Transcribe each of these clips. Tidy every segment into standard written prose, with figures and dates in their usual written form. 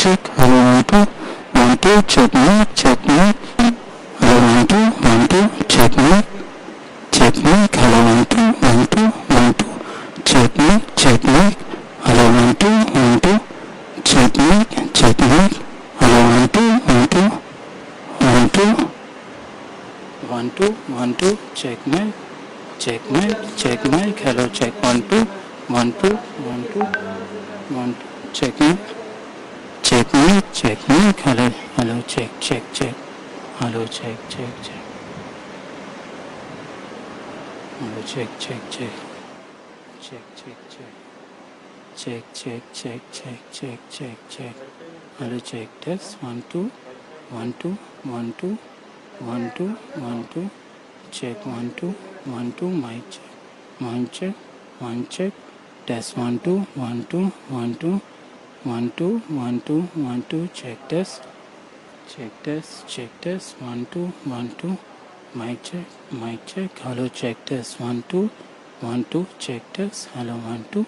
check. Hello, 1 2 check mic, check mic. Hello, 1 2 check mic, check mic. Hello, 1 2 check mic, check mic. Hello, 1 2 check mic, check mic. Hello, 1 2 1 2 check mic, check mic, check mic. Hello, check 1 2 check mic, check mic, check mic. Hello, check check. Hello, check check. Hello, check check. Check check. Hello, check test 1 2 check 1 2 mic check test 1 2 check test 1 2 mic check. Hello, check test 1 2 check test. Hello, 1 2.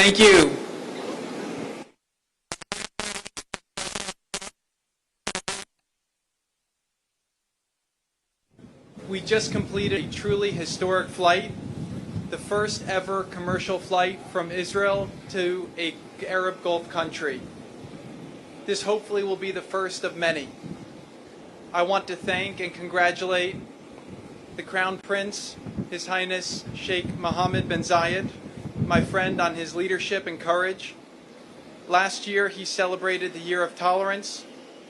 Thank you. We just completed a truly historic flight, the first ever commercial flight from Israel to an Arab Gulf country. This hopefully will be the first of many. I want to thank and congratulate the Crown Prince, His Highness Sheikh Mohammed bin Zayed, my friend, on his leadership and courage. Last year he celebrated the Year of Tolerance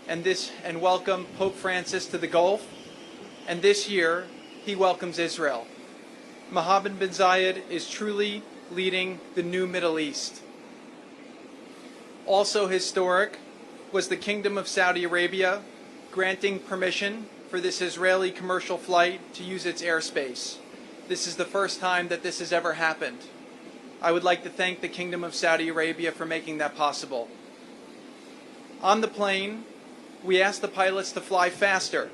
and welcomed Pope Francis to the Gulf, and this year he welcomes Israel. Mohammed bin Zayed is truly leading the new Middle East. Also historic was the Kingdom of Saudi Arabia granting permission for this Israeli commercial flight to use its airspace. This is the first time that this has ever happened. I would like to thank the Kingdom of Saudi Arabia for making that possible. On the plane, we asked the pilots to fly faster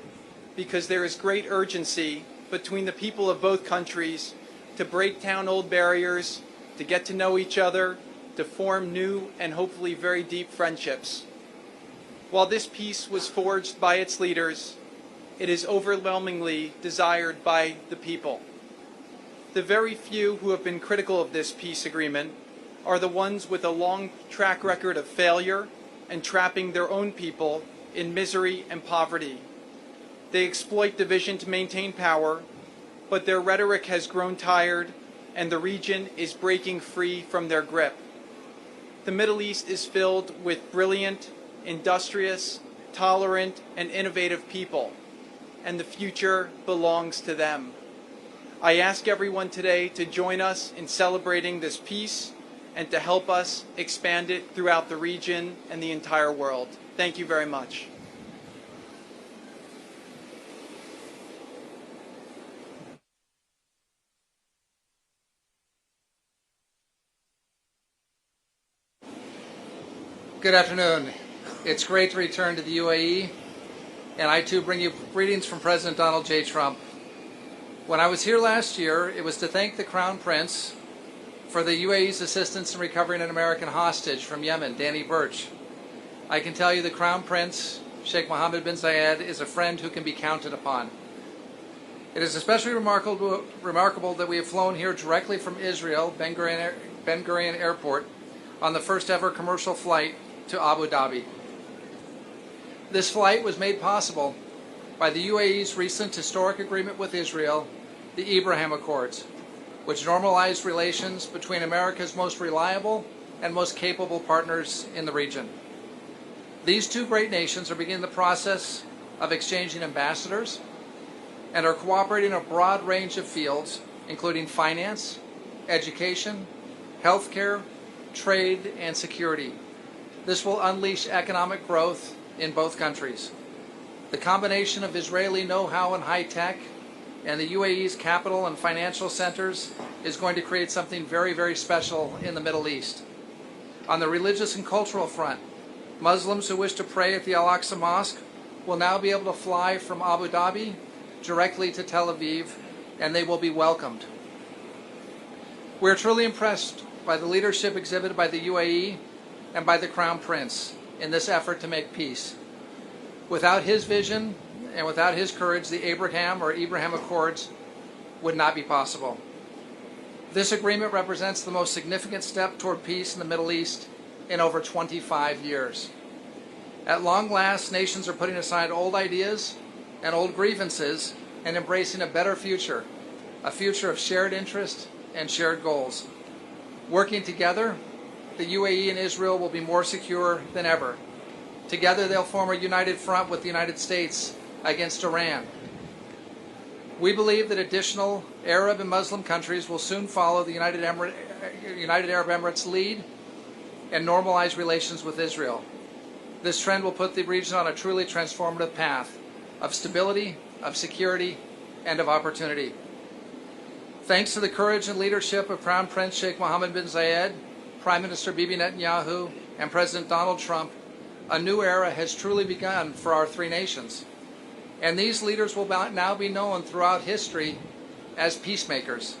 because there is great urgency between the people of both countries to break down old barriers, to get to know each other, to form new and hopefully very deep friendships. While this peace was forged by its leaders, it is overwhelmingly desired by the people. The very few who have been critical of this peace agreement are the ones with a long track record of failure and trapping their own people in misery and poverty. They exploit division to maintain power, but their rhetoric has grown tired and the region is breaking free from their grip. The Middle East is filled with brilliant, industrious, tolerant, and innovative people, and the future belongs to them. I ask everyone today to join us in celebrating this peace and to help us expand it throughout the region and the entire world. Thank you very much. Good afternoon. It's great to return to the UAE, and I too bring you greetings from President Donald J. Trump. When I was here last year, it was to thank the Crown Prince for the UAE's assistance in recovering an American hostage from Yemen, Danny Birch. I can tell you the Crown Prince, Sheikh Mohammed bin Zayed, is a friend who can be counted upon. It is especially remarkable that we have flown here directly from Israel, Ben Gurion Airport, on the first ever commercial flight to Abu Dhabi. This flight was made possible by the UAE's recent historic agreement with Israel, the Abraham Accords, which normalized relations between America's most reliable and most capable partners in the region. These two great nations are beginning the process of exchanging ambassadors and are cooperating in a broad range of fields, including finance, education, healthcare, trade, and security. This will unleash economic growth in both countries. The combination of Israeli know-how and high-tech and the UAE's capital and financial centers is going to create something very, very special in the Middle East. On the religious and cultural front, Muslims who wish to pray at the Al-Aqsa Mosque will now be able to fly from Abu Dhabi directly to Tel Aviv, and they will be welcomed. We are truly impressed by the leadership exhibited by the UAE and by the Crown Prince in this effort to make peace. Without his vision and without his courage, the Abraham Accords would not be possible. This agreement represents the most significant step toward peace in the Middle East in over 25 years. At long last, nations are putting aside old ideas and old grievances and embracing a better future, a future of shared interest and shared goals. Working together, the UAE and Israel will be more secure than ever. Together they'll form a united front with the United States against Iran. We believe that additional Arab and Muslim countries will soon follow the United Arab Emirates' lead and normalize relations with Israel. This trend will put the region on a truly transformative path of stability, of security, and of opportunity. Thanks to the courage and leadership of Crown Prince Sheikh Mohammed bin Zayed, Prime Minister Bibi Netanyahu, and President Donald Trump, a new era has truly begun for our three nations. And these leaders will now be known throughout history as peacemakers.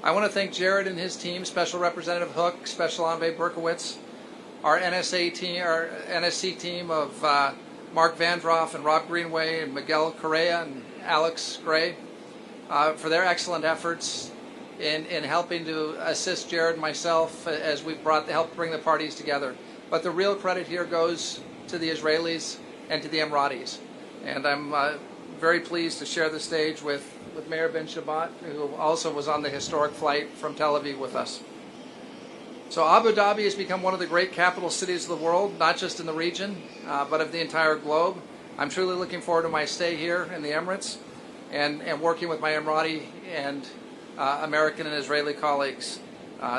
I want to thank Jared and his team, Special Representative Hook, Special Envoy Berkowitz, our NSC team of Mark Vandroff and Rob Greenway and Miguel Correa and Alex Gray for their excellent efforts in helping to assist Jared and myself as we helped bring the parties together. But the real credit here goes to the Israelis and to the Emiratis. And I'm very pleased to share the stage with Mayor Ben Shabbat, who also was on the historic flight from Tel Aviv with us. So Abu Dhabi has become one of the great capital cities of the world, not just in the region, but of the entire globe. I'm truly looking forward to my stay here in the Emirates and working with my Emirati and American and Israeli colleagues.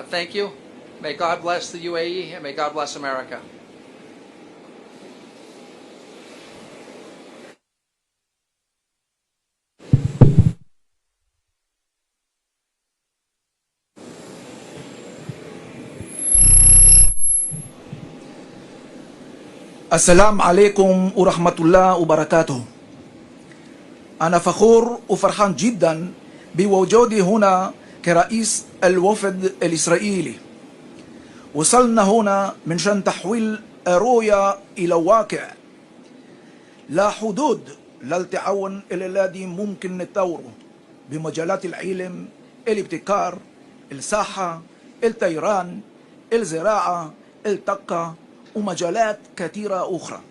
Thank you. May God bless the UAE and may God bless America. السلام عليكم ورحمة الله وبركاته. أنا فخور وفرحان جدا بوجودي هنا كرئيس الوفد الإسرائيلي. وصلنا هنا من شان تحويل الرؤية إلى واقع. لا حدود للتعاون الذي ممكن نطوره بمجالات العلم، الابتكار، الصحة، الطيران، الزراعة، الطاقة ومجالات كثيرة أخرى.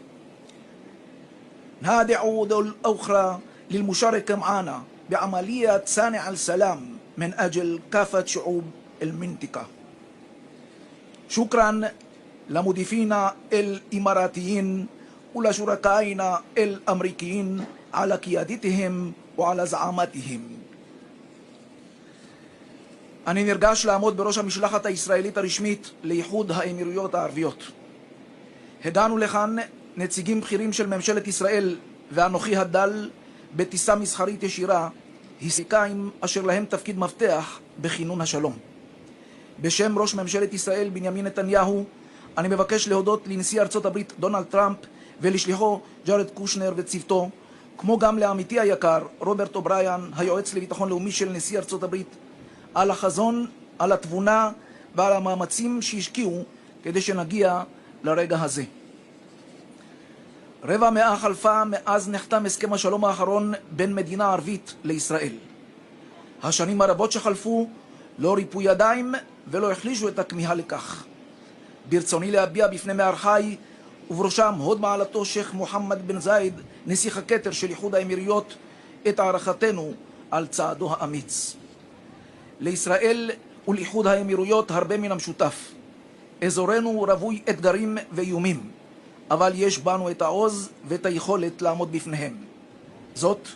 ندعو دول أخرى للمشاركة معنا بعملية صانع السلام من أجل كافة شعوب المنطقة. شكرا لمضيفينا الإماراتيين ولشركائنا الأمريكيين على قيادتهم وعلى زعامتهم. אני נרגש לעמוד בראש המשלחת הישראלית הרשמית לאיחוד האמירויות הערביות. הגענו לכאן נציגים בכירים של ממשלת ישראל ואנוכי הדל בטיסה מסחרית ישירה, היסטוריקאים אשר להם תפקיד מפתח בכינון השלום. בשם ראש ממשלת ישראל בנימין נתניהו אני מבקש להודות לנשיא ארצות הברית דונלד טראמפ ולשליחו ג'ארד קושנר וצוותו, כמו גם לעמיתי היקר רוברט אובריין, היועץ לביטחון לאומי של נשיא ארצות הברית, על החזון, על התבונה ועל המאמצים שהשקיעו כדי שנגיע לרגע הזה. רבע מאה חלפה מאז נחתם הסכם השלום האחרון בין מדינה ערבית לישראל. השנים הרבות שחלפו לא ריפו ידיים ולא החלישו את הכמיהה לכך. ברצוני להביע בפני מארחיי ובראשם הוד מעלתו שייח מוחמד בן זייד, נסיך הכתר של איחוד האמירויות, את הערכתנו על צעדו האמיץ. לישראל ולאיחוד האמירויות הרבה מן המשותף. אזורנו רווי אתגרים ואיומים, אבל יש בנו את העוז ואת היכולת לעמוד בפניהם. זאת,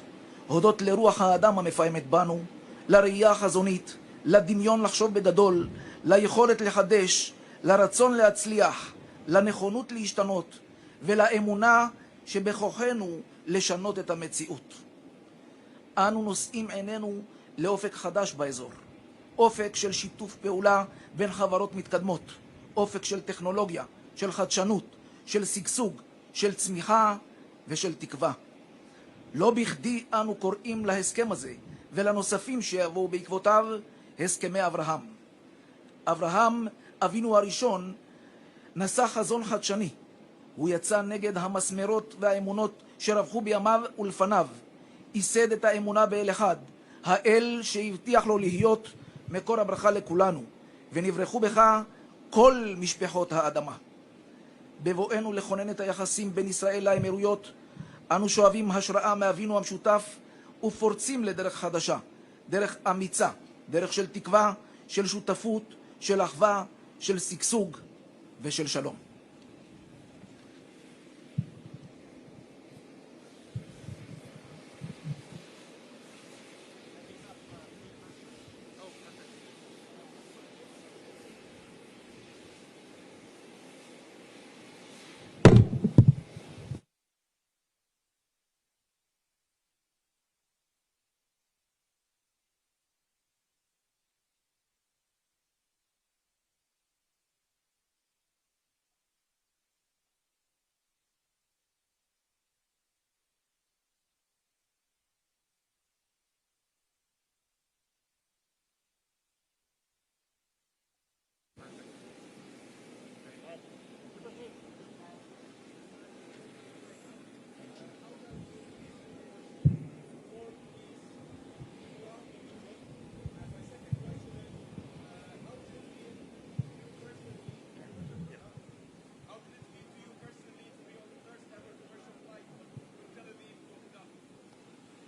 הודות לרוח האדם המפעמת בנו, לראייה החזונית, לדמיון לחשוב בגדול, ליכולת לחדש, לרצון להצליח, לנכונות להשתנות, ולאמונה שבכוחנו לשנות את המציאות. אנו נושאים עינינו לאופק חדש באזור. אופק של שיתוף פעולה בין חברות מתקדמות, אופק של טכנולוגיה, של חדשנות, של שגשוג, של צמיחה ושל תקווה. לא בכדי אנו קוראים להסכם הזה ולנוספים שיבואו בעקבותיו הסכמי אברהם. אברהם, אבינו הראשון, נשא חזון חדשני. הוא יצא נגד המסמרות והאמונות שרווחו בימיו ולפניו. ייסד את האמונה באל אחד, האל שהבטיח לו להיות מקור הברכה לכולנו, ונברחו בך כל משפחות האדמה. בבואנו לכונן את היחסים בין ישראל לאמירויות, אנו שואבים השראה מאבינו המשותף ופורצים לדרך חדשה, דרך אמיצה, דרך של תקווה, של שותפות, של אחווה, של שגשוג ושל שלום.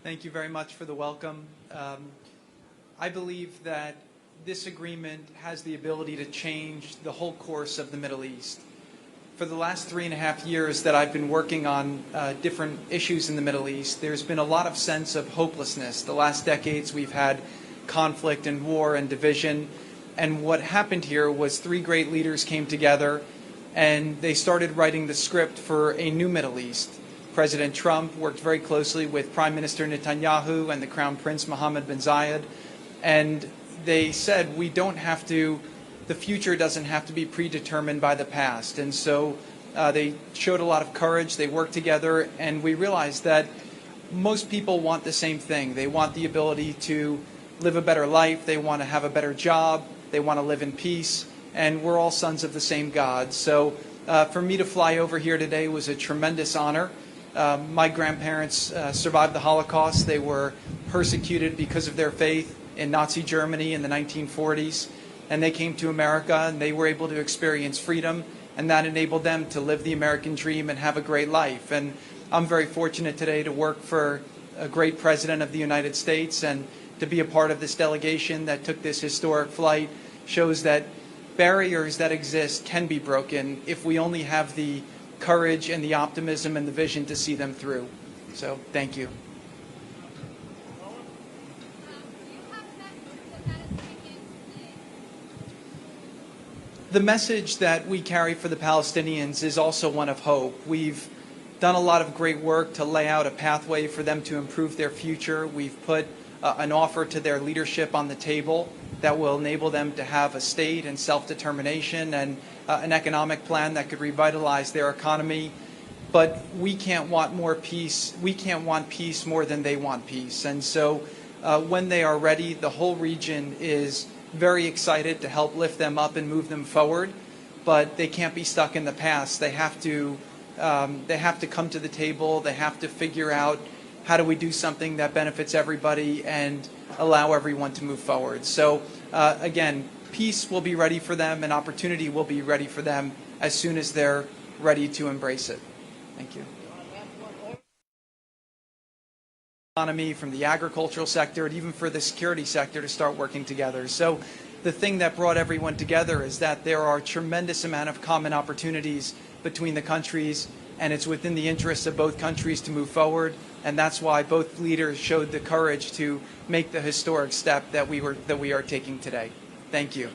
Thank you very much for the welcome. I believe that this agreement has the ability to change the whole course of the Middle East. For the last 3.5 years that I've been working on different issues in the Middle East, there's been a lot of sense of hopelessness. The last decades we've had conflict and war and division. And what happened here was 3 great leaders came together and they started writing the script for a new Middle East. President Trump worked very closely with Prime Minister Netanyahu and the Crown Prince Mohammed bin Zayed. And they said, the future doesn't have to be predetermined by the past. And so they showed a lot of courage, they worked together, and we realized that most people want the same thing. They want the ability to live a better life, they want to have a better job, they want to live in peace, and we're all sons of the same God. So for me to fly over here today was a tremendous honor. My grandparents survived the Holocaust. They were persecuted because of their faith in Nazi Germany in the 1940s. And they came to America and they were able to experience freedom, and that enabled them to live the American dream and have a great life. And I'm very fortunate today to work for a great president of the United States, and to be a part of this delegation that took this historic flight shows that barriers that exist can be broken if we only have the courage and the optimism and the vision to see them through. So thank you. The message that we carry for the Palestinians is also one of hope. We've done a lot of great work to lay out a pathway for them to improve their future. We've put an offer to their leadership on the table that will enable them to have a state and self-determination and an economic plan that could revitalize their economy. But we can't want more peace. We can't want peace more than they want peace. And so when they are ready, the whole region is very excited to help lift them up and move them forward. But they can't be stuck in the past. They have to come to the table. They have to figure out, how do we do something that benefits everybody and allow everyone to move forward? So again, peace will be ready for them and opportunity will be ready for them as soon as they're ready to embrace it. Thank you. Economy, from the agricultural sector, and even for the security sector to start working together. So the thing that brought everyone together is that there are a tremendous amount of common opportunities between the countries, and it's within the interests of both countries to move forward. And that's why both leaders showed the courage to make the historic step that we are taking today. Thank you.